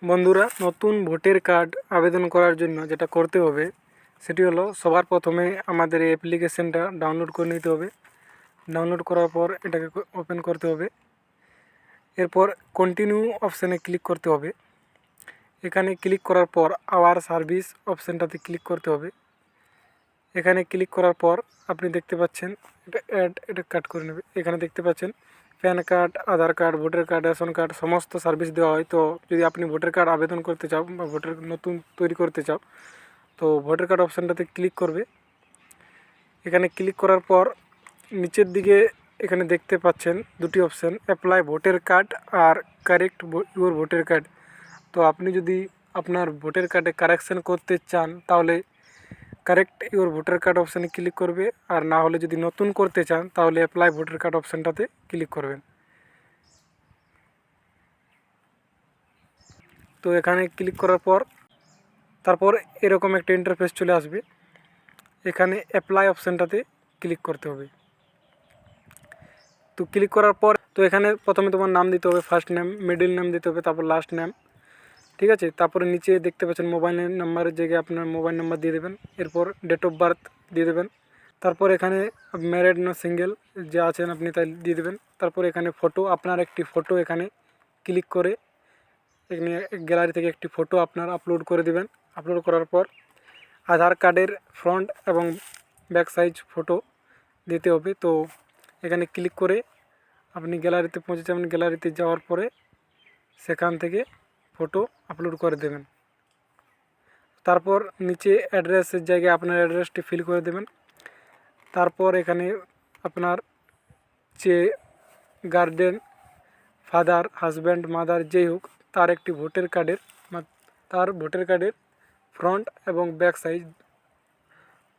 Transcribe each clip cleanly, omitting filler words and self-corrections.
বন্ধুরা, নতুন voter card আবেদন করার জন্য যেটা করতে হবে সেটি হলো সবার প্রথমে আমাদের এই অ্যাপ্লিকেশনটা ডাউনলোড করে নিতে হবে। ডাউনলোড করার পর এটাকে ওপেন করতে হবে। এরপর কন্টিনিউ অপশানে ক্লিক করতে হবে। এখানে ক্লিক করার পর আওয়ার সার্ভিস অপশানটাতে ক্লিক করতে হবে। এখানে ক্লিক করার পর আপনি দেখতে পাচ্ছেন এটা কাট করে নেবে। এখানে দেখতে পাচ্ছেন PAN card, Aadhaar card, voter card, ration card সমস্ত সার্ভিস দেওয়া হয়। তো যদি আপনি ভোটার কার্ড আবেদন করতে চাও বা ভোটার নতুন তৈরি করতে চাও তো ভোটার কার্ড অপশানটাতে ক্লিক করবে। এখানে ক্লিক করার পর নিচের দিকে এখানে দেখতে পাচ্ছেন দুটি অপশান, অ্যাপ্লাই ভোটার কার্ড আর কারেক্ট ইউর ভোটার কার্ড। তো আপনি যদি আপনার ভোটার কার্ডে কারেকশান করতে চান তাহলে কারেক্ট ইউর ভোটার কার্ড অপশানে ক্লিক করবে, আর না হলে যদি নতুন করতে চান তাহলে অ্যাপ্লাই ভোটার কার্ড অপশানটাতে ক্লিক করবেন। তো এখানে ক্লিক করার পর তারপর এরকম একটা ইন্টারফেস চলে আসবে। এখানে অ্যাপ্লাই অপশানটাতে ক্লিক করতে হবে। তো ক্লিক করার পর তো এখানে প্রথমে তোমার নাম দিতে হবে, ফার্স্ট নেম, মিডল নেম দিতে হবে, তারপর লাস্ট নেম, ঠিক আছে। তারপরে নিচে দেখতে পাচ্ছেন মোবাইল নাম্বারের জায়গায় আপনার মোবাইল নাম্বার দিয়ে দেবেন। এরপর ডেট অফ বার্থ দিয়ে দেবেন। তারপর এখানে ম্যারিড না সিঙ্গেল যে আছেন আপনি তাই দিয়ে দেবেন। তারপর এখানে ফটো, আপনার একটি ফটো এখানে ক্লিক করে এখানে গ্যালারি থেকে একটি ফটো আপনার আপলোড করে দেবেন। আপলোড করার পর আধার কার্ডের ফ্রন্ট এবং ব্যাক সাইজ ফটো দিতে হবে। তো এখানে ক্লিক করে আপনি গ্যালারিতে পৌঁছে যাবেন। গ্যালারিতে যাওয়ার পরে সেখান থেকে ফটো আপলোড করে দেবেন। তারপর নিচে অ্যাড্রেসের জায়গায় আপনার অ্যাড্রেসটি ফিল করে দেবেন। তারপর এখানে আপনার যে গার্ডেন, ফাদার, হাজব্যান্ড, মাদার যেই হোক তার একটি ভোটার কার্ডের ফ্রন্ট এবং ব্যাক সাইজ,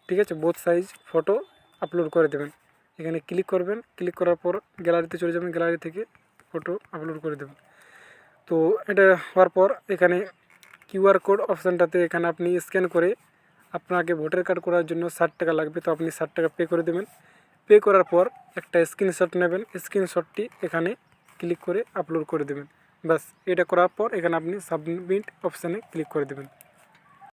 ঠিক আছে, বোথ সাইজ ফটো আপলোড করে দেবেন। এখানে ক্লিক করবেন। ক্লিক করার পর গ্যালারিতে চলে যাবেন। গ্যালারি থেকে ফটো আপলোড করে দেবেন। তো এটা হওয়ার পর এখানে কিউআর কোড অপশানটাতে এখানে আপনি স্ক্যান করে আপনাকে ভোটার কার্ড করার জন্য 60 টাকা লাগবে, তো আপনি 60 টাকা পে করে দেবেন। পে করার পর একটা স্ক্রিনশট নেবেন। স্ক্রিনশটটি এখানে ক্লিক করে আপলোড করে দেবেন। ব্যাস, এটা করার পর এখানে আপনি সাবমিট অপশানে ক্লিক করে দেবেন।